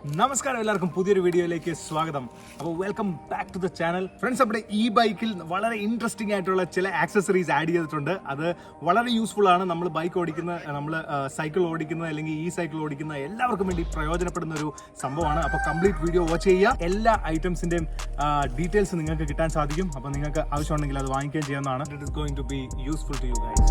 നമസ്കാരം, എല്ലാവർക്കും പുതിയൊരു വീഡിയോയിലേക്ക് സ്വാഗതം. അപ്പോൾ welcome back to the channel. Friends, നമ്മുടെ ഈ ബൈക്കിൽ വളരെ ഇൻട്രസ്റ്റിംഗ് ആയിട്ടുള്ള ചില ആക്സസറീസ് ആഡ് ചെയ്തിട്ടുണ്ട്. അത് വളരെ യൂസ്ഫുൾ ആണ്. നമ്മൾ ബൈക്ക് ഓടിക്കുന്ന, നമ്മൾ സൈക്കിൾ ഓടിക്കുന്ന അല്ലെങ്കിൽ ഈ സൈക്കിൾ ഓടിക്കുന്ന എല്ലാവർക്കും വേണ്ടി പ്രയോജനപ്പെടുന്ന ഒരു സംഭവമാണ്. അപ്പോൾ കംപ്ലീറ്റ് വീഡിയോ വാച്ച് ചെയ്യുക. എല്ലാ ഐറ്റംസിൻ്റെയും ഡീറ്റെയിൽസ് നിങ്ങൾക്ക് കിട്ടാൻ സാധിക്കും. അപ്പോൾ നിങ്ങൾക്ക് ആവശ്യമുണ്ടെങ്കിൽ അത് വാങ്ങിക്കുകയും ചെയ്യാവുന്നതാണ്. It is going to be useful to you guys.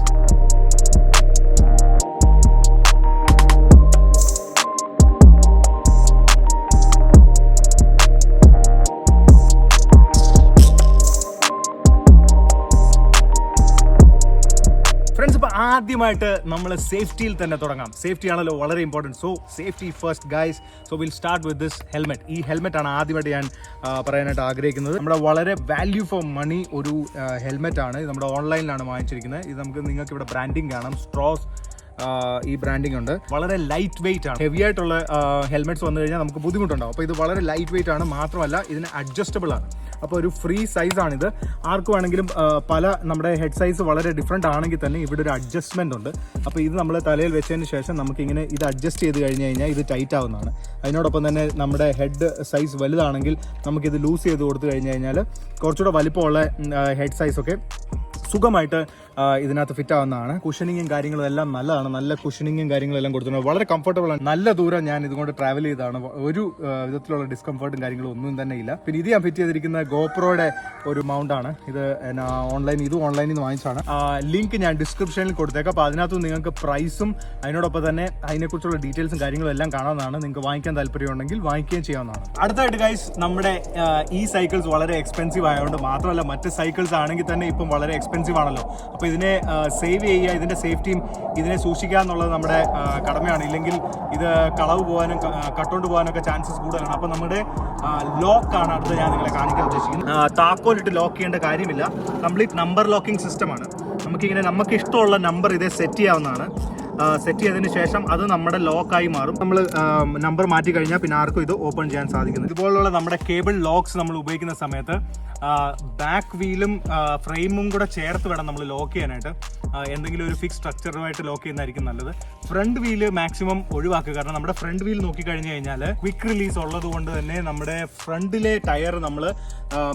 Friends, ഇപ്പോൾ ആദ്യമായിട്ട് നമ്മൾ സേഫ്റ്റിയിൽ തന്നെ തുടങ്ങാം. സേഫ്റ്റി ആണല്ലോ വളരെ important. So safety first guys. So will start with this helmet. ഈ ഹെൽമെറ്റാണ് ആദ്യമായിട്ട് ഞാൻ പറയാനായിട്ട് ആഗ്രഹിക്കുന്നത്. നമ്മുടെ വളരെ വാല്യൂ ഫോർ മണി ഒരു ഹെൽമെറ്റ് ആണ്. ഇത് നമ്മുടെ ഓൺലൈനിലാണ് വാങ്ങിച്ചിരിക്കുന്നത്. ഇത് നിങ്ങൾക്ക് ഇവിടെ ബ്രാൻഡിങ് കാണാം. സ്ട്രോസ് ഈ ബ്രാൻഡിങ് ഉണ്ട്. വളരെ ലൈറ്റ് വെയിറ്റ് ആണ്. ഹെവി ആയിട്ടുള്ള ഹെൽമെറ്റ്സ് വന്നു കഴിഞ്ഞാൽ നമുക്ക് ബുദ്ധിമുട്ടുണ്ടാവും. അപ്പോൾ ഇത് വളരെ ലൈറ്റ് വെയിറ്റ് ആണ്. മാത്രമല്ല ഇതിന് അഡ്ജസ്റ്റബിൾ ആണ്. അപ്പോൾ ഒരു ഫ്രീ സൈസാണിത്. ആർക്ക് വേണമെങ്കിലും പല നമ്മുടെ ഹെഡ് സൈസ് വളരെ ഡിഫറെൻ്റ് ആണെങ്കിൽ തന്നെ ഇവിടെ ഒരു അഡ്ജസ്റ്റ്മെൻ്റ് ഉണ്ട്. അപ്പോൾ ഇത് നമ്മൾ തലയിൽ വെച്ചതിന് ശേഷം നമുക്കിങ്ങനെ ഇത് അഡ്ജസ്റ്റ് ചെയ്ത് കഴിഞ്ഞ് കഴിഞ്ഞാൽ ഇത് ടൈറ്റ് ആവുന്നതാണ്. അതിനോടൊപ്പം തന്നെ നമ്മുടെ ഹെഡ് സൈസ് വലുതാണെങ്കിൽ നമുക്കിത് ലൂസ് ചെയ്ത് കൊടുത്തു കഴിഞ്ഞ് കഴിഞ്ഞാൽ കുറച്ചുകൂടെ വലിപ്പമുള്ള ഹെഡ് സൈസൊക്കെ സുഖമായിട്ട് ഇതിനകത്ത് ഫിറ്റ് ആവുന്നതാണ്. കുഷനിങ്ങും കാര്യങ്ങളും എല്ലാം നല്ലതാണ്. നല്ല കുഷനിങ്ങും കാര്യങ്ങളും എല്ലാം കൊടുത്തിട്ടുണ്ട്. വളരെ കംഫർട്ടബിൾ ആണ്. നല്ല ദൂരം ഞാൻ ഇതുകൊണ്ട് ട്രാവൽ ചെയ്തതാണ്. ഒരു വിധത്തിലുള്ള ഡിസ്കംഫർട്ടും കാര്യങ്ങളും ഒന്നും തന്നെ ഇല്ല. പിന്നെ ഇത് ഞാൻ ഫിറ്റ് ചെയ്തിരിക്കുന്ന ഗോപ്രോയുടെ ഒരു മൗണ്ടാണ്. ഇത് ഓൺലൈനിൽ നിന്ന് വാങ്ങിച്ചാണ്. ലിങ്ക് ഞാൻ ഡിസ്ക്രിപ്ഷനിൽ കൊടുത്തേക്കാം. അപ്പോൾ അതിനകത്ത് നിങ്ങൾക്ക് പ്രൈസും അതിനോടൊപ്പം തന്നെ അതിനെക്കുറിച്ചുള്ള ഡീറ്റെയിൽസും കാര്യങ്ങളും എല്ലാം കാണാവുന്നതാണ്. നിങ്ങൾക്ക് വാങ്ങിക്കാൻ താല്പര്യമുണ്ടെങ്കിൽ വാങ്ങിക്കുകയും ചെയ്യാവുന്നതാണ്. അടുത്തായിട്ട് ഗൈസ്, നമ്മുടെ ഈ സൈക്കിൾസ് വളരെ എക്സ്പെൻസീവ് ആയതുകൊണ്ട് മാത്രമല്ല, മറ്റ് സൈക്കിൾസ് ആണെങ്കിൽ തന്നെ ഇപ്പം വളരെ എക്സ്പെൻസീവ് ആണല്ലോ. അപ്പോൾ ഇതിനെ സേവ് ചെയ്യുക, ഇതിൻ്റെ സേഫ്റ്റിയും ഇതിനെ സൂക്ഷിക്കുക എന്നുള്ളത് നമ്മുടെ കടമയാണ്. ഇല്ലെങ്കിൽ ഇത് കളവ് പോകാനും കട്ടുകൊണ്ട് പോകാനൊക്കെ ചാൻസസ് കൂടുതലാണ്. അപ്പോൾ നമ്മുടെ ലോക്കാണ് അടുത്ത് ഞാൻ നിങ്ങളെ കാണിക്കാൻ ഉദ്ദേശിക്കുന്നത്. താക്കോലിട്ട് ലോക്ക് ചെയ്യേണ്ട കാര്യമില്ല. കംപ്ലീറ്റ് നമ്പർ ലോക്കിംഗ് സിസ്റ്റമാണ്. നമുക്കിങ്ങനെ നമുക്ക് ഇഷ്ടമുള്ള നമ്പർ ഇതേ സെറ്റ് ചെയ്യാവുന്നതാണ്. സെറ്റ് ചെയ്തതിന് ശേഷം അത് നമ്മുടെ ലോക്കായി മാറും. നമ്മൾ നമ്പർ മാറ്റി കഴിഞ്ഞാൽ പിന്നെ ആർക്കും ഇത് ഓപ്പൺ ചെയ്യാൻ സാധിക്കുന്നു. ഇതുപോലുള്ള നമ്മുടെ കേബിൾ ലോക്സ് നമ്മൾ ഉപയോഗിക്കുന്ന സമയത്ത് ബാക്ക് വീലും ഫ്രെയിമും കൂടെ ചേർത്ത് വേണം നമ്മൾ ലോക്ക് ചെയ്യാനായിട്ട്. എന്തെങ്കിലും ഒരു ഫിക്സ് സ്ട്രക്ചറുമായിട്ട് ലോക്ക് ചെയ്യുന്നതായിരിക്കും നല്ലത്. ഫ്രണ്ട് വീല് മാക്സിമം ഒഴിവാക്കുക. കാരണം നമ്മുടെ ഫ്രണ്ട് വീൽ നോക്കിക്കഴിഞ്ഞ് കഴിഞ്ഞാൽ ക്വിക്ക് റിലീസ് ഉള്ളത് കൊണ്ട് തന്നെ നമ്മുടെ ഫ്രണ്ടിലെ ടയർ നമ്മൾ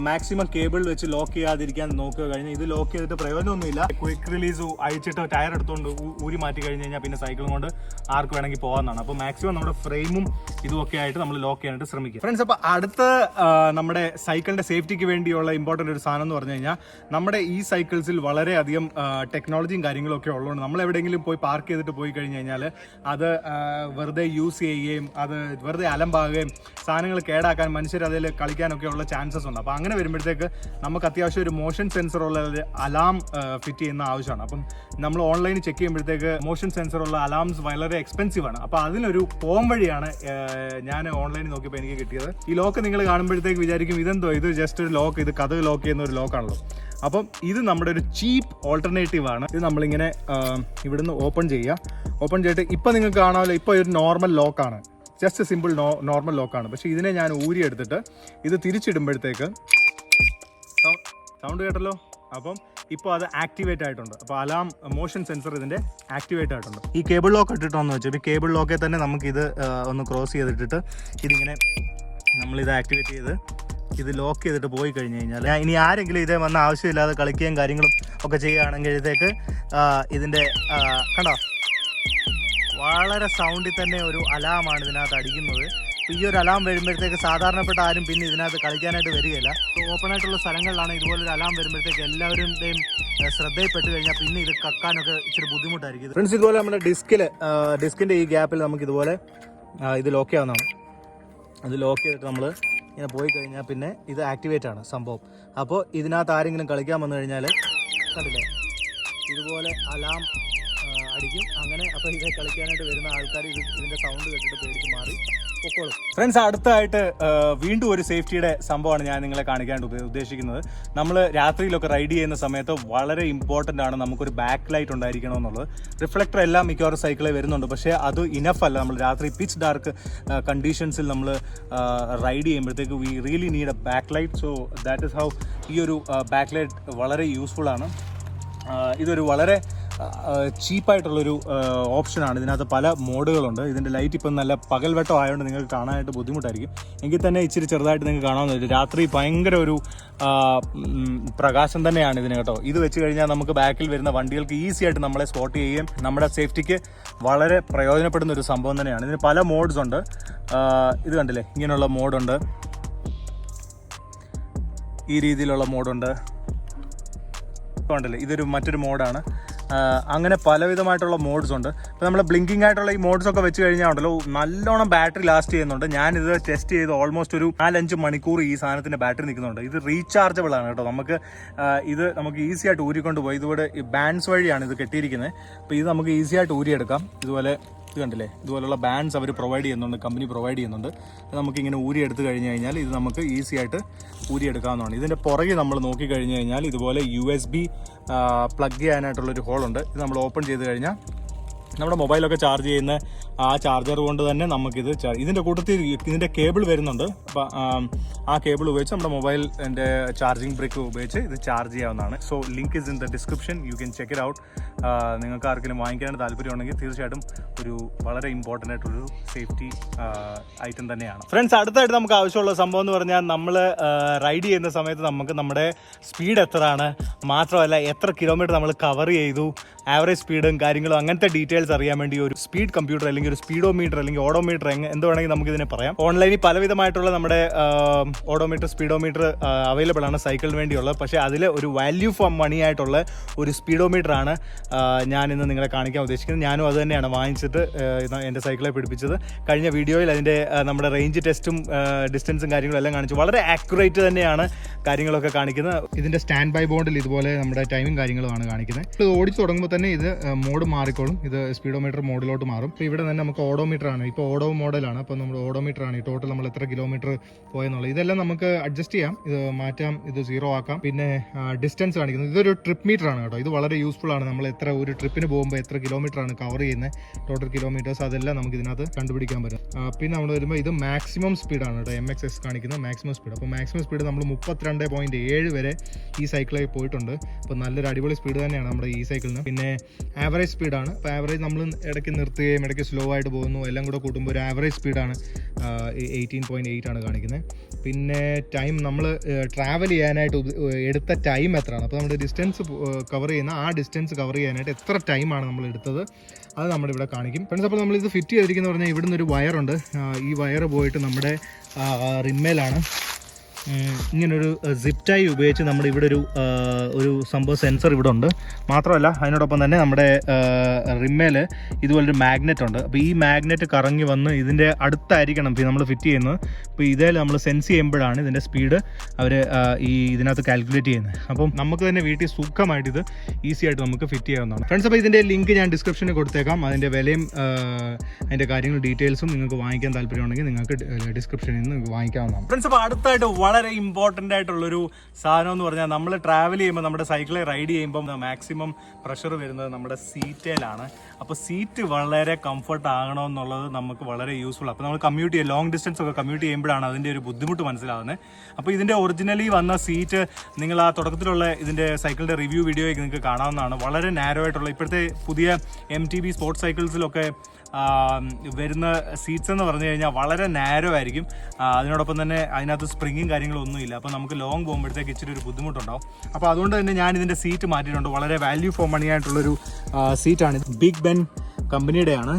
മാക്സിമം കേബിൾ വെച്ച് ലോക്ക് ചെയ്യാതിരിക്കാൻ നോക്കുക. കഴിഞ്ഞാൽ ഇത് ലോക്ക് ചെയ്തിട്ട് പ്രയോജനമൊന്നുമില്ല. ക്വിക്ക് റിലീസ് അയച്ചിട്ട് ടയർ എടുത്തുകൊണ്ട് ഊരി മാറ്റി കഴിഞ്ഞ് കഴിഞ്ഞാൽ പിന്നെ സൈക്കിളും കൊണ്ട് ആർക്ക് വേണമെങ്കിൽ പോകാവുന്നതാണ്. അപ്പോൾ മാക്സിമം നമ്മുടെ ഫ്രെയിമും ഇതുമൊക്കെ ആയിട്ട് നമ്മൾ ലോക്ക് ചെയ്യാനായിട്ട് ശ്രമിക്കുക. ഫ്രണ്ട്സ്, അപ്പോൾ അടുത്ത നമ്മുടെ സൈക്കിളിൻ്റെ സേഫ്റ്റിക്ക് വേണ്ടിയുള്ള ഇമ്പോർട്ടൻ്റ് ഒരു സാധനം എന്ന് പറഞ്ഞു കഴിഞ്ഞാൽ, നമ്മുടെ ഈ സൈക്കിൾസിൽ വളരെയധികം ടെക്നോളജിയും കാര്യങ്ങളൊക്കെ ഉള്ളതുകൊണ്ട് നമ്മൾ എവിടെയെങ്കിലും പോയി പാർക്ക് ചെയ്തിട്ട് പോയി കഴിഞ്ഞ് കഴിഞ്ഞാൽ അത് വെറുതെ യൂസ് ചെയ്യുകയും അത് വെറുതെ അലമ്പാകുകയും സാധനങ്ങൾ കേടാക്കാൻ മനുഷ്യർ അതിൽ കളിക്കാനൊക്കെ ഉള്ള ചാൻസസ് ഉണ്ട്. അപ്പോൾ അങ്ങനെ വരുമ്പോഴത്തേക്ക് നമുക്ക് അത്യാവശ്യം ഒരു മോഷൻ സെൻസറുള്ള അലാം ഫിറ്റ് ചെയ്യുന്ന ആവശ്യമാണ്. അപ്പം നമ്മൾ ഓൺലൈനിൽ ചെക്ക് ചെയ്യുമ്പോഴത്തേക്ക് മോഷൻ സെൻസറുള്ള അലാംസ് വളരെ എക്സ്പെൻസീവ് ആണ്. അപ്പോൾ അതിനൊരു പോം വഴിയാണ് ഞാൻ ഓൺലൈനിൽ നോക്കിയപ്പോൾ എനിക്ക് കിട്ടിയത്. ഈ ലോക്ക് നിങ്ങൾ കാണുമ്പോഴത്തേക്ക് വിചാരിക്കും ഇതെന്തോ, ഇത് ജസ്റ്റ് ഒരു ലോക്ക്, ഇത് കഥ ലോക്ക് ചെയ്യുന്ന ഒരു ലോക്കാണല്ലോ. അപ്പം ഇത് നമ്മുടെ ഒരു ചീപ്പ് ഓൾട്ടർനേറ്റീവ് ആണ്. ഇത് നമ്മളിങ്ങനെ ഇവിടുന്ന് ഓപ്പൺ ചെയ്യുക. ഓപ്പൺ ചെയ്തിട്ട് ഇപ്പം നിങ്ങൾക്ക് കാണാമല്ലോ, ഇപ്പോൾ ഒരു നോർമൽ ലോക്കാണ്, ജസ്റ്റ് സിമ്പിൾ നോർമൽ ലോക്കാണ്. പക്ഷേ ഇതിനെ ഞാൻ ഊരി എടുത്തിട്ട് ഇത് തിരിച്ചിടുമ്പോഴത്തേക്ക് സൗണ്ട് കേട്ടല്ലോ. അപ്പം ഇപ്പോൾ അത് ആക്ടിവേറ്റ് ആയിട്ടുണ്ട്. അപ്പോൾ അലാം മോഷൻ സെൻസർ ഇതിൻ്റെ ആക്ടിവേറ്റ് ആയിട്ടുണ്ട്. ഈ കേബിൾ ലോക്ക് ഇട്ടിട്ടോന്ന് വെച്ചാൽ ഈ കേബിൾ ലോക്കെ തന്നെ നമുക്കിത് ഒന്ന് ക്രോസ് ചെയ്തിട്ടിട്ട് ഇതിങ്ങനെ നമ്മളിത് ആക്ടിവേറ്റ് ചെയ്ത് ഇത് ലോക്ക് ചെയ്തിട്ട് പോയി കഴിഞ്ഞ് കഴിഞ്ഞാൽ ഇനി ആരെങ്കിലും ഇതേ വന്ന ആവശ്യമില്ലാതെ കളിക്കുകയും കാര്യങ്ങളും ഒക്കെ ചെയ്യുകയാണെങ്കിലത്തേക്ക് ഇതിൻ്റെ കണ്ടോ, വളരെ സൗണ്ടിൽ തന്നെ ഒരു അലാമാണ് ഇതിനകത്ത് അടിക്കുന്നത്. അപ്പോൾ ഈ ഒരു അലാം വരുമ്പോഴത്തേക്ക് സാധാരണപ്പെട്ട ആരും പിന്നെ ഇതിനകത്ത് കളിക്കാനായിട്ട് വരികയില്ല. ഓപ്പൺ ആയിട്ടുള്ള സ്ഥലങ്ങളിലാണ് ഇതുപോലൊരു അലാം വരുമ്പോഴത്തേക്ക് എല്ലാവരുടെയും ശ്രദ്ധയിൽപ്പെട്ട് കഴിഞ്ഞാൽ പിന്നെ ഇത് കക്കാനൊക്കെ ഇച്ചിരി ബുദ്ധിമുട്ടായിരിക്കും. ഫ്രണ്ട്സ്, ഇതുപോലെ നമ്മുടെ ഡിസ്കിൻ്റെ ഈ ഗ്യാപ്പിൽ നമുക്ക് ഇതുപോലെ ഇത് ലോക്ക് ചെയ്യാവുന്നതാണ്. അത് ലോക്ക് ചെയ്തിട്ട് നമ്മൾ ഇങ്ങനെ പോയി കഴിഞ്ഞാൽ പിന്നെ ഇത് ആക്ടിവേറ്റ് ആണ് സംഭവം. അപ്പോൾ ഇതിനകത്ത് ആരെങ്കിലും കളിക്കാൻ വന്നു കഴിഞ്ഞാൽ കണ്ടില്ലേ, ഇതുപോലെ അലാം അടിക്കും. അങ്ങനെ അപ്പോൾ ഇത് കളിക്കാനായിട്ട് വരുന്ന ആൾക്കാർ ഇതിൻ്റെ സൗണ്ട് കേട്ടിട്ട് പേടിച്ച് മാറി പൊക്കോളും. ഫ്രണ്ട്സ്, അടുത്തായിട്ട് വീണ്ടും ഒരു സേഫ്റ്റിയുടെ സംഭവമാണ് ഞാൻ നിങ്ങളെ കാണിക്കാനായിട്ട് ഉദ്ദേശിക്കുന്നത്. നമ്മൾ രാത്രിയിലൊക്കെ റൈഡ് ചെയ്യുന്ന സമയത്ത് വളരെ ഇമ്പോർട്ടൻ്റ് ആണ് നമുക്കൊരു ബാക്ക് ലൈറ്റ് ഉണ്ടായിരിക്കണമെന്നുള്ളത്. റിഫ്ലക്ടർ എല്ലാം മിക്കവാറും സൈക്കിളിൽ വരുന്നുണ്ട്, പക്ഷേ അത് ഇനഫ് അല്ല. നമ്മൾ രാത്രി പിച്ച് ഡാർക്ക് കണ്ടീഷൻസിൽ നമ്മൾ റൈഡ് ചെയ്യുമ്പോഴത്തേക്ക് V really need A back light. So that is how ഈ ഒരു ബാക്ക് ലൈറ്റ് വളരെ യൂസ്ഫുൾ ആണ്. ഇതൊരു വളരെ ചീപ്പായിട്ടുള്ളൊരു ഓപ്ഷനാണ്. ഇതിനകത്ത് പല മോഡുകളുണ്ട്. ഇതിൻ്റെ ലൈറ്റ് ഇപ്പം നല്ല പകൽവെട്ടം ആയതുകൊണ്ട് നിങ്ങൾക്ക് കാണാനായിട്ട് ബുദ്ധിമുട്ടായിരിക്കും. എങ്കിൽ തന്നെ ഇച്ചിരി ചെറുതായിട്ട് നിങ്ങൾക്ക് കാണാവുന്നതില്ല. രാത്രി ഭയങ്കര ഒരു പ്രകാശം തന്നെയാണ് ഇതിന് കേട്ടോ. ഇത് വെച്ച് കഴിഞ്ഞാൽ നമുക്ക് ബാക്കിൽ വരുന്ന വണ്ടികൾക്ക് ഈസി ആയിട്ട് നമ്മളെ സ്പോട്ട് ചെയ്യുകയും നമ്മുടെ സേഫ്റ്റിക്ക് വളരെ പ്രയോജനപ്പെടുന്ന ഒരു സംഭവം തന്നെയാണ്. ഇതിന് പല മോഡ്സ് ഉണ്ട്. ഇത് കണ്ടില്ലേ, ഇങ്ങനെയുള്ള മോഡുണ്ട്, ഈ രീതിയിലുള്ള മോഡുണ്ട്, കണ്ടില്ലേ, ഇതൊരു മറ്റൊരു മോഡാണ്. അങ്ങനെ പലവിധമായിട്ടുള്ള മോഡ്സ് ഉണ്ട്. ഇപ്പോൾ നമ്മൾ ബ്ലിങ്കിങ് ആയിട്ടുള്ള ഈ മോഡ്സ് ഒക്കെ വെച്ച് കഴിഞ്ഞാൽ ഉണ്ടല്ലോ നല്ലോണം ബാറ്ററി ലാസ്റ്റ് ചെയ്യുന്നുണ്ട്. ഞാനിത് ടെസ്റ്റ് ചെയ്ത് ഓൾമോസ്റ്റ് ഒരു 4-5 മണിക്കൂർ ഈ സാധനത്തിൻ്റെ ബാറ്ററി നിൽക്കുന്നുണ്ട്. ഇത് റീചാർജബിൾ ആണ് കേട്ടോ. നമുക്ക് ഈസി ആയിട്ട് ഊരിക്കൊണ്ട് പോയി. ഇതുപോലെ ബാൻഡ്സ് വഴിയാണ് ഇത് കെട്ടിയിരിക്കുന്നത്. അപ്പോൾ ഇത് നമുക്ക് ഈസി ആയിട്ട് ഊരിയെടുക്കാം. ഇതുപോലെ ഇത് കണ്ടില്ലേ, ഇതുപോലുള്ള ബാൻഡ്സ് അവർ പ്രൊവൈഡ് ചെയ്യുന്നുണ്ട്, കമ്പനി പ്രൊവൈഡ് ചെയ്യുന്നുണ്ട്. നമുക്കിങ്ങനെ ഊരിയെടുത്ത് കഴിഞ്ഞ് കഴിഞ്ഞാൽ ഇത് നമുക്ക് ഈസി ആയിട്ട് ഊരിയെടുക്കാവുന്നതാണ്. ഇതിൻ്റെ പുറകെ നമ്മൾ നോക്കിക്കഴിഞ്ഞ് കഴിഞ്ഞാൽ ഇതുപോലെ USB പ്ലഗ് ചെയ്യാനായിട്ടുള്ളൊരു ഹോളുണ്ട്. ഇത് നമ്മൾ ഓപ്പൺ ചെയ്ത് കഴിഞ്ഞാൽ നമ്മുടെ മൊബൈലൊക്കെ ചാർജ് ചെയ്യുന്ന ആ ചാർജർ കൊണ്ട് തന്നെ നമുക്കിത് ഇതിൻ്റെ കൂട്ടത്തിൽ ഇതിൻ്റെ കേബിൾ വരുന്നുണ്ട്. അപ്പോൾ ആ കേബിൾ ഉപയോഗിച്ച് നമ്മുടെ മൊബൈലിൻ്റെ ചാർജിങ് ബ്രിക്ക് ഉപയോഗിച്ച് ഇത് ചാർജ് ചെയ്യാവുന്നതാണ്. So link is in the description, you can check it out. നിങ്ങൾക്ക് ആർക്കെങ്കിലും വാങ്ങിക്കാനായിട്ട് താല്പര്യമുണ്ടെങ്കിൽ തീർച്ചയായിട്ടും ഒരു വളരെ ഇമ്പോർട്ടൻ്റ് ആയിട്ടൊരു സേഫ്റ്റി ഐറ്റം തന്നെയാണ്. ഫ്രണ്ട്സ്, അടുത്തായിട്ട് നമുക്ക് ആവശ്യമുള്ള സംഭവം എന്ന് പറഞ്ഞാൽ നമ്മൾ റൈഡ് ചെയ്യുന്ന സമയത്ത് നമുക്ക് നമ്മുടെ സ്പീഡ് എത്രയാണ്, മാത്രമല്ല എത്ര കിലോമീറ്റർ നമ്മൾ കവർ ചെയ്തു, ആവറേജ് സ്പീഡും കാര്യങ്ങളും അങ്ങനത്തെ ഡീറ്റെയിൽസ് അറിയാൻ വേണ്ടി ഒരു സ്പീഡ് കമ്പ്യൂട്ടർ അല്ലെങ്കിൽ ഒരു സ്പീഡോമീറ്റർ അല്ലെങ്കിൽ ഓഡോമീറ്റർ എന്ത് വേണമെങ്കിൽ നമുക്ക് ഇതിനെ പറയാം. ഓൺലൈനിൽ പലവിധമായിട്ടുള്ള നമ്മുടെ ഓഡോമീറ്റർ, സ്പീഡോമീറ്റർ അവൈലബിൾ ആണ് സൈക്കിളിന് വേണ്ടിയുള്ളത്. പക്ഷേ അതിൽ ഒരു വാല്യൂ ഫോർ മണി ആയിട്ടുള്ള ഒരു സ്പീഡോമീറ്റർ ആണ് ഞാൻ ഇന്ന് നിങ്ങളെ കാണിക്കാൻ ഉദ്ദേശിക്കുന്നത്. ഞാനും അത് തന്നെയാണ് വാങ്ങിച്ചിട്ട് എൻ്റെ സൈക്കിളെ പിടിപ്പിച്ചത്. കഴിഞ്ഞ വീഡിയോയിൽ അതിൻ്റെ നമ്മുടെ റേഞ്ച് ടെസ്റ്റും ഡിസ്റ്റൻസും കാര്യങ്ങളും എല്ലാം കാണിച്ചു. വളരെ ആക്യുറേറ്റ് തന്നെയാണ് കാര്യങ്ങളൊക്കെ കാണിക്കുന്നത്. ഇതിൻ്റെ സ്റ്റാൻഡ് ബൈ ബോർഡിൽ ഇതുപോലെ നമ്മുടെ ടൈമും കാര്യങ്ങളുമാണ് കാണിക്കുന്നത്. ഇത് ഓടിച്ചു തുടങ്ങുമ്പോൾ തന്നെ ഇത് മോഡ് മാറിക്കോളും. ഇത് സ്പീഡോമീറ്റർ മോഡിലോട്ട് മാറും. ഇപ്പോൾ ഇവിടെ തന്നെ നമുക്ക് ഓഡോമീറ്റർ ആണ്, ഇപ്പോൾ ഓഡോ മോഡലാണ്. അപ്പോൾ നമ്മൾ ഓഡോമീറ്റർ ആണ്, ഈ ടോട്ടൽ നമ്മൾ എത്ര കിലോമീറ്റർ പോയെന്നുള്ളത് ഇതെല്ലാം നമുക്ക് അഡ്ജസ്റ്റ് ചെയ്യാം, ഇത് മാറ്റാം, ഇത് 0 ആക്കാം. പിന്നെ ഡിസ്റ്റൻസ് കാണിക്കുന്നത് ഇതൊരു ട്രിപ്പ് മീറ്റർ ആണ് കേട്ടോ. ഇത് വളരെ യൂസ്ഫുൾ ആണ്. നമ്മൾ എത്ര ഒരു ട്രിപ്പിന് പോകുമ്പോൾ എത്ര കിലോമീറ്റർ ആണ് കവർ ചെയ്യുന്നത്, ടോട്ടൽ കിലോമീറ്റേഴ്സ്, അതെല്ലാം നമുക്ക് ഇതിനകത്ത് കണ്ടുപിടിക്കാൻ പറ്റും. പിന്നെ നമ്മൾ വരുമ്പോൾ ഇത് മാക്സിമം സ്പീഡാണ് കേട്ടോ, MXS കാണിക്കുന്ന മാക്സിമം സ്പീഡ്. അപ്പോൾ മാക്സിമം സ്പീഡ് നമ്മൾ 32.7 വരെ ഈ സൈക്കിളിൽ പോയിട്ടുണ്ട്. അപ്പോൾ നല്ലൊരു അടിപൊളി സ്പീഡ് തന്നെയാണ് നമ്മുടെ ഈ സൈക്കിളിന്. പിന്നെ ആവറേജ് സ്പീഡാണ്. അപ്പോൾ ആവറേജ് നമ്മൾ ഇടയ്ക്ക് നിർത്തുകയും ഇടയ്ക്ക് സ്ലോ ആയിട്ട് പോകുന്നു, എല്ലാം കൂടെ കൂട്ടുമ്പോൾ ഒരു ആവറേജ് സ്പീഡാണ് 18.8 ആണ് കാണിക്കുന്നത്. പിന്നെ ടൈം നമ്മൾ ട്രാവൽ ചെയ്യാനായിട്ട് എടുത്ത ടൈം എത്രയാണ്, അപ്പോൾ നമ്മുടെ ഡിസ്റ്റൻസ് കവർ ചെയ്യുന്ന ആ ഡിസ്റ്റൻസ് കവർ ചെയ്യാനായിട്ട് എത്ര ടൈമാണ് നമ്മൾ എടുത്തത് അത് നമ്മളിവിടെ കാണിക്കും. ഫ്രണ്ട്സ്, അപ്പോൾ നമ്മളിത് ഫിറ്റ് ചെയ്തിരിക്കുന്നത് പറഞ്ഞാൽ ഇവിടുന്ന് ഒരു വയറുണ്ട്. ഈ വയർ പോയിട്ട് നമ്മുടെ റിമ്മേലാണ് ഇങ്ങനൊരു സിപ്പ് ടൈ ഉപയോഗിച്ച് നമ്മുടെ ഇവിടെ ഒരു സംഭവം സെൻസർ ഇവിടെ ഉണ്ട്. മാത്രമല്ല അതിനോടൊപ്പം തന്നെ നമ്മുടെ റിമ്മേൽ ഇതുപോലൊരു മാഗ്നറ്റ് ഉണ്ട്. അപ്പോൾ ഈ മാഗ്നറ്റ് കറങ്ങി വന്ന് ഇതിൻ്റെ അടുത്തായിരിക്കണം നമ്മൾ ഫിറ്റ് ചെയ്യുന്നത്. അപ്പോൾ ഇതേ നമ്മൾ സെൻസ് ചെയ്യുമ്പോഴാണ് ഇതിൻ്റെ സ്പീഡ് അവർ ഇതിനകത്ത് കാൽക്കുലേറ്റ് ചെയ്യുന്നത്. അപ്പം നമുക്ക് തന്നെ വീട്ടിൽ സുഖമായിട്ട് ഇത് ഈസി ആയിട്ട് നമുക്ക് ഫിറ്റ് ചെയ്യാവുന്നതാണ്. ഫ്രണ്ട്സ്, അപ്പോൾ ഇതിൻ്റെ ലിങ്ക് ഞാൻ ഡിസ്ക്രിപ്ഷനിൽ കൊടുത്തേക്കാം. അതിൻ്റെ വിലയും അതിൻ്റെ കാര്യങ്ങളും ഡീറ്റെയിൽസും നിങ്ങൾക്ക് വാങ്ങിക്കാൻ താല്പര്യമുണ്ടെങ്കിൽ നിങ്ങൾക്ക് ഡിസ്ക്രിപ്ഷനിൽ നിന്ന് വാങ്ങിക്കാവുന്നതാണ്. ഫ്രണ്ട്സ്, അപ്പോൾ അടുത്തായിട്ട് വളരെ ഇമ്പോർട്ടൻ്റ് ആയിട്ടുള്ളൊരു സാധനം എന്ന് പറഞ്ഞാൽ നമ്മൾ ട്രാവൽ ചെയ്യുമ്പോൾ നമ്മുടെ സൈക്കിളെ റൈഡ് ചെയ്യുമ്പോൾ മാക്സിമം പ്രഷർ വരുന്നത് നമ്മുടെ സീറ്റേലാണ്. അപ്പോൾ സീറ്റ് വളരെ കംഫർട്ട് ആകണമെന്നുള്ളത് നമുക്ക് വളരെ യൂസ്ഫുൾ. അപ്പോൾ നമ്മൾ കമ്മ്യൂട്ട് ചെയ്യുക, ലോങ് ഡിസ്റ്റൻസ് ഒക്കെ കമ്മ്യൂട്ട് ചെയ്യുമ്പോഴാണ് അതിൻ്റെ ഒരു ബുദ്ധിമുട്ട് മനസ്സിലാവുന്നത്. അപ്പോൾ ഇതിൻ്റെ ഒറിജിനലി വന്ന സീറ്റ് നിങ്ങൾ ആ തുടക്കത്തിലുള്ള ഇതിൻ്റെ സൈക്കിളിൻ്റെ റിവ്യൂ വീഡിയോയ്ക്ക് നിങ്ങൾക്ക് കാണാവുന്നതാണ്. വളരെ നാരോ ആയിട്ടുള്ള ഇപ്പോഴത്തെ പുതിയ MTB സ്പോർട്സ് സൈക്കിൾസിലൊക്കെ വരുന്ന സീറ്റ്സ് എന്ന് പറഞ്ഞു കഴിഞ്ഞാൽ വളരെ നാരോ ആയിരിക്കും. അതിനോടൊപ്പം തന്നെ അതിനകത്ത് സ്പ്രിങ്ങും കാര്യങ്ങളും ഒന്നുമില്ല. അപ്പോൾ നമുക്ക് ലോങ് പോകുമ്പോഴത്തേക്ക് ഇച്ചിരി ഒരു ബുദ്ധിമുട്ടുണ്ടാവും. അപ്പോൾ അതുകൊണ്ട് തന്നെ ഞാൻ ഇതിൻ്റെ സീറ്റ് മാറ്റിയിട്ടുണ്ട്. വളരെ വാല്യൂ ഫോർ മണി ആയിട്ടുള്ളൊരു സീറ്റാണ്. ബിഗ് ബെൻ കമ്പനിയുടെയാണ്.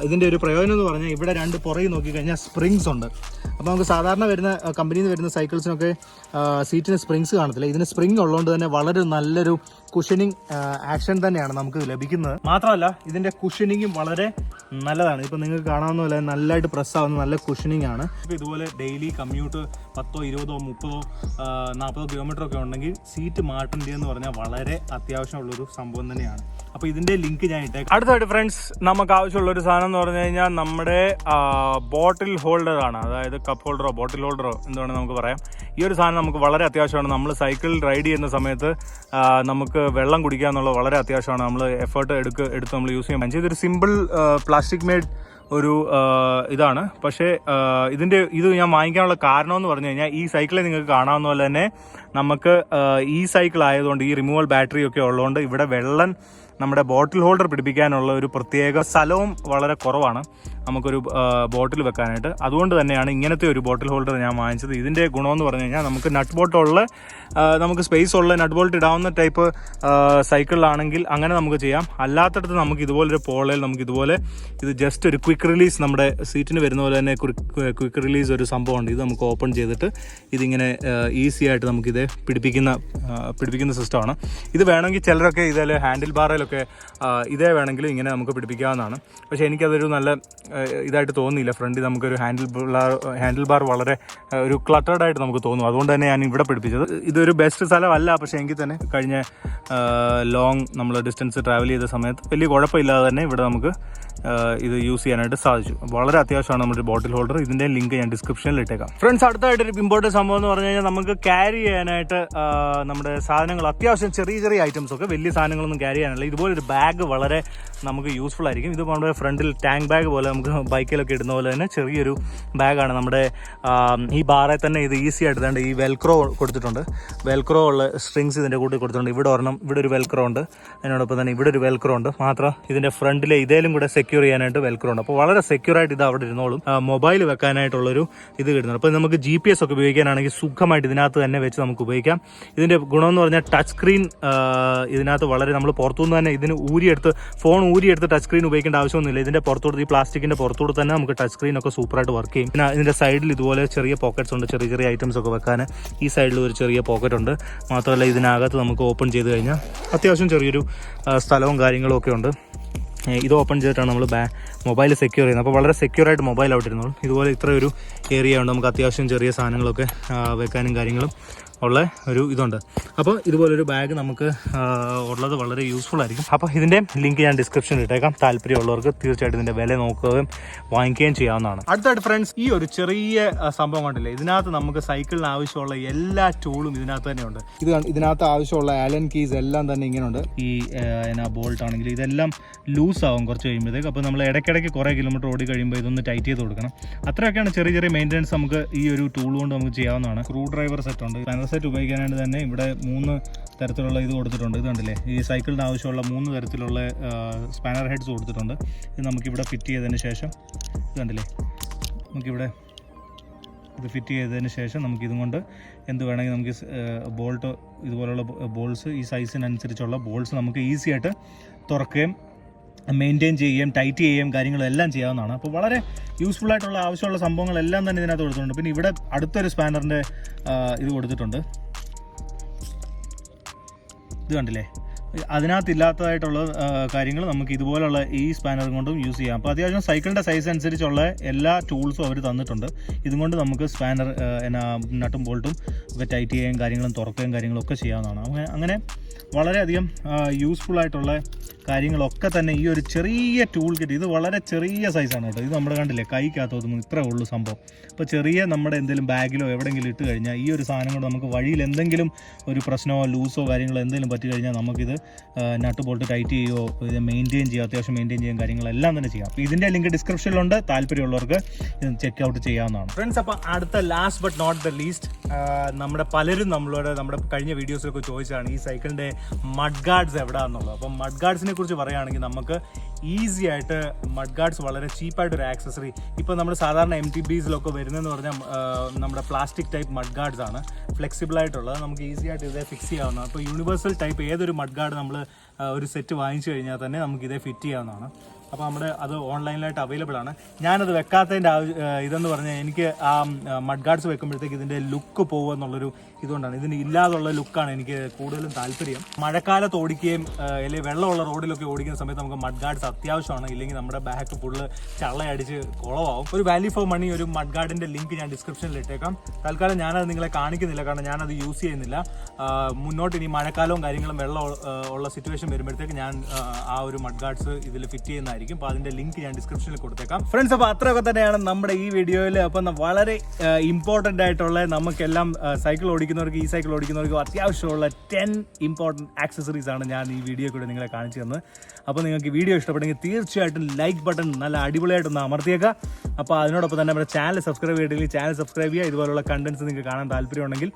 ഇതിൻ്റെ ഒരു പ്രയോജനം എന്ന് പറഞ്ഞാൽ ഇവിടെ രണ്ട് പുറകെ നോക്കിക്കഴിഞ്ഞാൽ സ്പ്രിങ്സ് ഉണ്ട്. അപ്പോൾ നമുക്ക് സാധാരണ വരുന്ന കമ്പനിയിൽ നിന്ന് വരുന്ന സൈക്കിൾസിനൊക്കെ സീറ്റിന് സ്പ്രിങ്സ് കാണത്തില്ല. ഇതിന് സ്പ്രിങ് ഉള്ളതുകൊണ്ട് തന്നെ വളരെ നല്ലൊരു കുഷനിങ് ആക്ഷൻ തന്നെയാണ് നമുക്ക് ലഭിക്കുന്നത്. മാത്രമല്ല ഇതിൻ്റെ കുഷനിങ്ങും വളരെ നല്ലതാണ്. ഇപ്പോൾ നിങ്ങൾക്ക് കാണാവുന്ന പോലെ നല്ലതായിട്ട് പ്രസ്സാവുന്ന നല്ല കുഷനിങ് ആണ്. ഇപ്പോൾ ഇതുപോലെ ഡെയിലി കമ്മ്യൂട്ട് 10, 20, 30, 40 കിലോമീറ്റർ ഒക്കെ ഉണ്ടെങ്കിൽ സീറ്റ് മാറ്റേണ്ടതെന്ന് പറഞ്ഞാൽ വളരെ അത്യാവശ്യമുള്ളൊരു സംഭവം തന്നെയാണ്. അപ്പോൾ ഇതിൻ്റെ ലിങ്ക് ഞാൻ ഇട്ടേക്കാം. അടുത്തായിട്ട് ഫ്രണ്ട്സ്, നമുക്ക് ആവശ്യമുള്ളൊരു സാധനം എന്ന് പറഞ്ഞു കഴിഞ്ഞാൽ നമ്മുടെ ബോട്ടിൽ ഹോൾഡറാണ്. അതായത് കപ്പ് ഹോൾഡറോ ബോട്ടിൽ ഹോൾഡറോ എന്തുവേണമെങ്കിൽ നമുക്ക് പറയാം. ഈ ഒരു സാധനം നമുക്ക് വളരെ അത്യാവശ്യമാണ്. നമ്മൾ സൈക്കിൾ റൈഡ് ചെയ്യുന്ന സമയത്ത് നമുക്ക് വെള്ളം കുടിക്കുക എന്നുള്ളത് വളരെ അത്യാവശ്യമാണ്. നമ്മൾ എഫേർട്ട് എടുത്ത് നമ്മൾ യൂസ് ചെയ്യാൻ പറ്റും. ഇതൊരു സിമ്പിൾ പ്ലാസ്റ്റിക് മെയ്ഡ് ഒരു ഇതാണ്. പക്ഷേ ഇത് ഞാൻ വാങ്ങിക്കാനുള്ള കാരണം എന്ന് പറഞ്ഞു കഴിഞ്ഞാൽ ഈ സൈക്കിളിൽ നിങ്ങൾക്ക് കാണാവുന്ന പോലെ തന്നെ നമുക്ക് ഈ സൈക്കിൾ ആയതുകൊണ്ട് ഈ റിമൂവൽ ബാറ്ററി ഒക്കെ ഉള്ളതുകൊണ്ട് ഇവിടെ നമ്മുടെ ബോട്ടിൽ ഹോൾഡർ പിടിപ്പിക്കാനുള്ള ഒരു പ്രത്യേക സ്ഥലവും വളരെ കുറവാണ് നമുക്കൊരു ബോട്ടിൽ വെക്കാനായിട്ട്. അതുകൊണ്ട് തന്നെയാണ് ഇങ്ങനത്തെ ഒരു ബോട്ടിൽ ഹോൾഡർ ഞാൻ വാങ്ങിച്ചത്. ഇതിൻ്റെ ഗുണമെന്ന് പറഞ്ഞു കഴിഞ്ഞാൽ നമുക്ക് നട്ട് ബോൾട്ടുള്ള നമുക്ക് സ്പേസ് ഉള്ള നട്ട് ബോൾട്ട് ഇടാവുന്ന ടൈപ്പ് സൈക്കിളിലാണെങ്കിൽ അങ്ങനെ നമുക്ക് ചെയ്യാം. അല്ലാത്തടത്ത് നമുക്ക് ഇതുപോലൊരു പോളയിൽ നമുക്ക് ഇതുപോലെ ഇത് ജസ്റ്റ് ഒരു ക്വിക്ക് റിലീസ് നമ്മുടെ സീറ്റിന് വരുന്ന പോലെ തന്നെ ക്വിക്ക് റിലീസ് ഒരു സംഭവമുണ്ട്. ഇത് നമുക്ക് ഓപ്പൺ ചെയ്തിട്ട് ഇതിങ്ങനെ ഈസി ആയിട്ട് നമുക്കിത് പിടിപ്പിക്കുന്ന സിസ്റ്റമാണ്. ഇത് വേണമെങ്കിൽ ചിലരൊക്കെ ഇതിൽ ഹാൻഡിൽ ബാറിലൊക്കെ ഇതേ വേണമെങ്കിൽ ഇങ്ങനെ നമുക്ക് പിടിപ്പിക്കാവുന്നതാണ്. പക്ഷേ എനിക്കതൊരു നല്ല ഇതായിട്ട് തോന്നിയില്ല. ഫ്രണ്ടിൽ നമുക്കൊരു ഹാൻഡിൽ ബാർ വളരെ ഒരു ക്ലട്ടേർഡ് ആയിട്ട് നമുക്ക് തോന്നും. അതുകൊണ്ട് തന്നെ ഞാൻ ഇവിടെ പിടിപ്പിച്ചത്. ഇതൊരു ബെസ്റ്റ് സ്ഥലമല്ല, പക്ഷേ എങ്കിൽ തന്നെ കഴിഞ്ഞ ലോങ് നമ്മൾ ഡിസ്റ്റൻസ് ട്രാവൽ ചെയ്ത സമയത്ത് വലിയ കുഴപ്പമില്ലാതെ തന്നെ ഇവിടെ നമുക്ക് ഇത് യൂസ് ചെയ്യാനായിട്ട് സാധിച്ചു. വളരെ അത്യാവശ്യമാണ് നമ്മുടെ ബോട്ടിൽ ഹോൾഡർ. ഇതിൻ്റെ ലിങ്ക് ഞാൻ ഡിസ്ക്രിപ്ഷനിൽ ഇട്ടേക്കാം. ഫ്രണ്ട്സ്, അടുത്തായിട്ടൊരു ഇമ്പോർട്ടൻറ്റ് സംഭവം എന്ന് പറഞ്ഞു കഴിഞ്ഞാൽ നമുക്ക് ക്യാരി ചെയ്യാനായിട്ട് നമ്മുടെ സാധനങ്ങൾ അത്യാവശ്യം ചെറിയ ഐറ്റംസ് ഒക്കെ, വലിയ സാധനങ്ങളൊന്നും ക്യാരി ചെയ്യാനല്ല. ഇതുപോലൊരു ബാഗ് വളരെ നമുക്ക് യൂസ്ഫുൾ ആയിരിക്കും. ഇത് നമ്മുടെ ഫ്രണ്ടിൽ ടാങ്ക് ബാഗ് പോലെ നമുക്ക് ബൈക്കിലൊക്കെ ഇടുന്ന പോലെ തന്നെ ചെറിയൊരു ബാഗാണ്. നമ്മുടെ ഈ ബാറിൽ തന്നെ ഇത് ഈസി ആയിട്ട് തന്നെ ഈ വെൽക്രോ കൊടുത്തിട്ടുണ്ട്. വെൽക്രോ ഉള്ള സ്ട്രിങ്സ് ഇതിൻ്റെ കൂട്ടി കൊടുത്തിട്ടുണ്ട്. ഇവിടെ ഒരെണ്ണം, ഇവിടെ ഒരു വെൽക്രോ ഉണ്ട്. അതിനോടൊപ്പം തന്നെ ഇവിടെ ഒരു വെൽക്രോ ഉണ്ട്. മാത്രം ഇതിൻ്റെ ഫ്രണ്ടിലെ ഇതേലും കൂടെ സെക്യൂർ ചെയ്യാനായിട്ട് വെൽക്രോ ഉണ്ട്. അപ്പോൾ വളരെ സെക്യൂറായിട്ട് ഇത് അവിടെ ഇരുന്നോളും. മൊബൈൽ വെക്കാനായിട്ടുള്ളൊരു ഇത് കിട്ടുന്നുണ്ട്. അപ്പോൾ നമുക്ക് GPS ഒക്കെ ഉപയോഗിക്കാനാണെങ്കിൽ സുഖമായിട്ട് ഇതിനകത്ത് തന്നെ വെച്ച് നമുക്ക് ഉപയോഗിക്കാം. ഇതിൻ്റെ ഗുണമെന്ന് പറഞ്ഞാൽ ടച്ച് സ്ക്രീൻ ഇതിനകത്ത് വളരെ നമ്മൾ പുറത്തുനിന്ന് തന്നെ ഇതിന് ഫോൺ ഊരിയെടുത്ത് ടച്ച് സ്ക്രീൻ ഉപയോഗിക്കേണ്ട ആവശ്യമൊന്നുമില്ല. ഇതിൻ്റെ പുറത്തോട്ട്, ഈ പ്ലാസ്റ്റിക്കിൻ്റെ പുറത്തോട്ട് തന്നെ നമുക്ക് ടച്ച് സ്ക്രീൻ ഒക്കെ സൂപ്പറായിട്ട് വർക്ക് ചെയ്യും. പിന്നെ ഇതിൻ്റെ സൈഡിൽ ഇതുപോലെ ചെറിയ പോക്കറ്റ്സ് ഉണ്ട്, ചെറിയ ഐറ്റംസ് ഒക്കെ വെക്കാൻ. ഈ സൈഡിൽ ഒരു ചെറിയ പോക്കറ്റ് ഉണ്ട്. മാത്രമല്ല ഇതിനകത്ത് നമുക്ക് ഓപ്പൺ ചെയ്ത് കഴിഞ്ഞാൽ അത്യാവശ്യം ചെറിയൊരു സ്ഥലവും കാര്യങ്ങളും ഒക്കെ ഉണ്ട്. ഇത് ഓപ്പൺ ചെയ്തിട്ടാണ് നമ്മൾ മൊബൈൽ സെക്യൂർ ചെയ്യുന്നത്. അപ്പോൾ വളരെ സെക്യൂറായിട്ട് മൊബൈൽ അവിടെ ഇരുന്നോളും. ഇതുപോലെ ഇത്രയൊരു ഏരിയ ഉണ്ട്, നമുക്ക് അത്യാവശ്യം ചെറിയ സാധനങ്ങളൊക്കെ വെക്കാനും കാര്യങ്ങളും ഉള്ള ഒരു ഇതുണ്ട്. അപ്പോൾ ഇതുപോലൊരു ബാഗ് നമുക്ക് ഉള്ളത് വളരെ യൂസ്ഫുൾ ആയിരിക്കും. അപ്പോൾ ഇതിൻ്റെ ലിങ്ക് ഞാൻ ഡിസ്ക്രിപ്ഷനിൽ ഇട്ടേക്കാം. താല്പര്യമുള്ളവർക്ക് തീർച്ചയായിട്ടും ഇതിൻ്റെ വില നോക്കുകയും വാങ്ങിക്കുകയും ചെയ്യാവുന്നതാണ്. അടുത്തായിട്ട് ഫ്രണ്ട്സ്, ഈ ഒരു ചെറിയ സംഭവം കണ്ടില്ലേ, ഇതിനകത്ത് നമുക്ക് സൈക്കിളിന് ആവശ്യമുള്ള എല്ലാ ടൂളും ഇതിനകത്ത് തന്നെ ഉണ്ട്. ഇതിനകത്ത് ആവശ്യമുള്ള ആലൻ കീസ് എല്ലാം തന്നെ ഇങ്ങനെ ഉണ്ട്. ഈ ബോൾട്ട് ആണെങ്കിൽ ഇതെല്ലാം ലൂസ് ആവും കുറച്ച് കഴിയുമ്പോഴത്തേക്ക്. അപ്പോൾ നമ്മൾ ഇടയ്ക്കിടയ്ക്ക് കുറേ കിലോമീറ്റർ ഓടി കഴിയുമ്പോൾ ഇതൊന്ന് ടൈറ്റ് ചെയ്ത് കൊടുക്കണം. അത്രയൊക്കെയാണ് ചെറിയ മെയിൻ്റനൻസ് നമുക്ക് ഈ ഒരു ടൂൾ കൊണ്ട് നമുക്ക് ചെയ്യാവുന്നതാണ്. സ്ക്രൂ ഡ്രൈവർ സെറ്റ് ഉണ്ട്. സെറ്റ് ഉപയോഗിക്കാനായിട്ട് തന്നെ ഇവിടെ 3 തരത്തിലുള്ള ഇത് കൊടുത്തിട്ടുണ്ട്. ഇത് കണ്ടില്ലേ, ഈ സൈക്കിളിന് ആവശ്യമുള്ള 3 തരത്തിലുള്ള സ്പാനർ ഹെഡ്സ് കൊടുത്തിട്ടുണ്ട്. ഇത് നമുക്കിവിടെ ഫിറ്റ് ചെയ്തതിന് ശേഷം, ഇത് കണ്ടില്ലേ, നമുക്കിവിടെ ഇത് ഫിറ്റ് ചെയ്തതിന് ശേഷം നമുക്ക് ഇതും കൊണ്ട് എന്ത് വേണമെങ്കിൽ നമുക്ക് ബോൾട്ട് ഇതുപോലുള്ള ബോൾസ്, ഈ സൈസിനനുസരിച്ചുള്ള ബോൾസ് നമുക്ക് ഈസി ആയിട്ട് തുറക്കുകയും മെയിൻറ്റെയിൻ ചെയ്യുകയും ടൈറ്റ് ചെയ്യുകയും കാര്യങ്ങളെല്ലാം ചെയ്യാവുന്നതാണ്. അപ്പോൾ വളരെ യൂസ്ഫുൾ ആയിട്ടുള്ള ആവശ്യമുള്ള സംഭവങ്ങളെല്ലാം തന്നെ ഇതിനകത്ത് കൊടുത്തിട്ടുണ്ട്. പിന്നെ ഇവിടെ അടുത്തൊരു സ്പാനറിൻ്റെ ഇത് കൊടുത്തിട്ടുണ്ട്. ഇത് കണ്ടില്ലേ, അതിനകത്തില്ലാത്തതായിട്ടുള്ള കാര്യങ്ങൾ നമുക്ക് ഇതുപോലുള്ള ഈ സ്പാനർ കൊണ്ടും യൂസ് ചെയ്യാം. അപ്പോൾ അത്യാവശ്യം സൈക്കിളിൻ്റെ സൈസ് അനുസരിച്ചുള്ള എല്ലാ ടൂൾസും അവർ തന്നിട്ടുണ്ട്. ഇതുകൊണ്ട് നമുക്ക് സ്പാനർ നട്ടും ബോൾട്ടും ഒക്കെ ടൈറ്റ് ചെയ്യുകയും കാര്യങ്ങളും തുറക്കുകയും കാര്യങ്ങളൊക്കെ ചെയ്യാവുന്നതാണ്. അങ്ങനെ വളരെയധികം യൂസ്ഫുൾ ആയിട്ടുള്ള കാര്യങ്ങളൊക്കെ തന്നെ ഈ ഒരു ചെറിയ ടൂൾ കിറ്റ്. ഇത് വളരെ ചെറിയ സൈസാണ് കേട്ടോ. ഇത് നമ്മുടെ കണ്ടില്ലേ, കൈക്കകത്തൊന്നും ഇത്രേ ഉള്ളൂ സംഭവം. അപ്പോൾ ചെറിയ നമ്മുടെ എന്തെങ്കിലും ബാഗിലോ എവിടെയെങ്കിലും ഇട്ട് കഴിഞ്ഞാൽ ഈ ഒരു സാധനം കൊണ്ട് നമുക്ക് വഴിയിൽ എന്തെങ്കിലും ഒരു പ്രശ്നമോ ലൂസോ കാര്യങ്ങളോ എന്തെങ്കിലും പറ്റി കഴിഞ്ഞാൽ നമുക്കിത് നട്ട് ബോൾട്ട് ടൈറ്റ് ചെയ്യുകയോ ഇത് മെയിൻറ്റെയിൻ ചെയ്യുക, അത്യാവശ്യം മെയിൻറ്റെയിൻ ചെയ്യാൻ കാര്യങ്ങളെല്ലാം തന്നെ ചെയ്യാം. അപ്പോൾ ഇതിൻ്റെ ലിങ്ക് ഡിസ്ക്രിപ്ഷനിലുണ്ട്. താല്പര്യമുള്ളവർക്ക് ഇത് ചെക്ക് ഔട്ട് ചെയ്യാവുന്നതാണ്. ഫ്രണ്ട്സ്, അപ്പോൾ അടുത്ത last but not the least, നമ്മുടെ പലരും നമ്മുടെ കഴിഞ്ഞ വീഡിയോസിലൊക്കെ ചോദിച്ചതാണ് ഈ സൈക്കിളിൻ്റെ മഡ് ഗാർഡ്സ് എവിടെയാണെന്നുള്ളത്. അപ്പം മഡ് ഗാർഡ്സിനെ കുറിച്ച് പറയുകയാണെങ്കിൽ നമുക്ക് ഈസി ആയിട്ട് മഡ് ഗാർഡ്സ് വളരെ ചീപ്പായിട്ടൊരു ആക്സസറി, ഇപ്പോൾ നമ്മൾ സാധാരണ MTBസിലൊക്കെ വരുന്നതെന്ന് പറഞ്ഞാൽ നമ്മുടെ പ്ലാസ്റ്റിക് ടൈപ്പ് മഡ് ഗാർഡ്സ് ആണ്, ഫ്ലെക്സിബിൾ ആയിട്ടുള്ളത്. നമുക്ക് ഈസി ആയിട്ട് ഇതേ ഫിക്സ് ചെയ്യാവുന്നതാണ്. അപ്പോൾ യൂണിവേഴ്സൽ ടൈപ്പ് ഏതൊരു മഡ് ഗാർഡ് നമ്മൾ ഒരു സെറ്റ് വാങ്ങിച്ചു കഴിഞ്ഞാൽ തന്നെ നമുക്ക് ഇതേ ഫിറ്റ് ചെയ്യാവുന്നതാണ്. അപ്പോൾ അത് ഓൺലൈനിലായിട്ട് അവൈലബിൾ ആണ്. ഞാനത് വെക്കാത്തതിൻ്റെ ഇതെന്ന് പറഞ്ഞാൽ എനിക്ക് ആ മഡ് ഗാർഡ്സ് വെക്കുമ്പോഴത്തേക്ക് ഇതിൻ്റെ ലുക്ക് പോകുക എന്നുള്ളൊരു ഇതുകൊണ്ടാണ്. ഇതിന് ഇല്ലാതുള്ള ലുക്കാണ് എനിക്ക് കൂടുതലും താല്പര്യം. മഴക്കാലത്ത് ഓടിക്കുകയും അല്ലെങ്കിൽ വെള്ളമുള്ള റോഡിലൊക്കെ ഓടിക്കുന്ന സമയത്ത് നമുക്ക് മഡ് ഗാർഡ്സ് അത്യാവശ്യമാണ്. ഇല്ലെങ്കിൽ നമ്മുടെ ബാക്ക് ഫുള്ള് ചള്ളയടിച്ച് കുളമാവും. ഒരു വാല്യൂ ഫോർ മണി ഒരു മഡ് ഗാർഡിൻ്റെ ലിങ്ക് ഞാൻ ഡിസ്ക്രിപ്ഷനിൽ ഇട്ടേക്കാം. തൽക്കാലം ഞാനത് നിങ്ങളെ കാണിക്കുന്നില്ല, കാരണം ഞാനത് യൂസ് ചെയ്യുന്നില്ല. മുന്നോട്ട് ഇനി മഴക്കാലവും കാര്യങ്ങളും വെള്ളം ഉള്ള സിറ്റുവേഷൻ വരുമ്പോഴത്തേക്ക് ഞാൻ ആ ഒരു മഡ് ഗാർഡ്സ് ഇതിൽ ഫിറ്റ് ചെയ്യുന്നതായിരിക്കും. അപ്പോൾ അതിൻ്റെ ലിങ്ക് ഞാൻ ഡിസ്ക്രിപ്ഷനിൽ കൊടുത്തേക്കാം. ഫ്രണ്ട്സ്, അപ്പോൾ അത്രയൊക്കെ തന്നെയാണ് നമ്മുടെ ഈ വീഡിയോയിൽ. അപ്പം വളരെ ഇമ്പോർട്ടൻ്റ് ആയിട്ടുള്ള നമുക്കെല്ലാം സൈക്കിൾ ഓടിക്കുന്നവർക്ക്, ഈ സൈക്കിൾ ഓടിക്കുന്നവർക്ക് അത്യാവശ്യമുള്ള 10 ഇമ്പോർട്ടൻറ്റ് ആക്സസറീസ് ആണ് ഞാൻ ഈ വീഡിയോ കൂടെ നിങ്ങളെ കാണിച്ചു തന്നത്. അപ്പോൾ നിങ്ങൾക്ക് വീഡിയോ ഇഷ്ടപ്പെട്ടെങ്കിൽ തീർച്ചയായിട്ടും ലൈക്ക് ബട്ടൺ നല്ല അടിപൊളിയായിട്ടൊന്ന് അമർത്തിയേക്കാം. അപ്പോൾ അതിനോടൊപ്പം തന്നെ നമ്മുടെ ചാനൽ സബ്സ്ക്രൈബ് ചെയ്തിട്ടില്ലെങ്കിൽ ചാനൽ സബ്സ്ക്രൈബ് ചെയ്യുക. ഇതുപോലുള്ള കണ്ടൻസ് നിങ്ങൾക്ക് കാണാൻ താല്പര്യമുണ്ടെങ്കിൽ.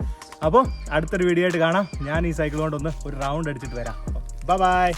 അപ്പോൾ അടുത്തൊരു വീഡിയോ ആയിട്ട് കാണാം. ഞാൻ ഈ സൈക്കിൾ കൊണ്ടൊന്ന് ഒരു റൗണ്ട് അടിച്ചിട്ട് വരാം. ബൈ.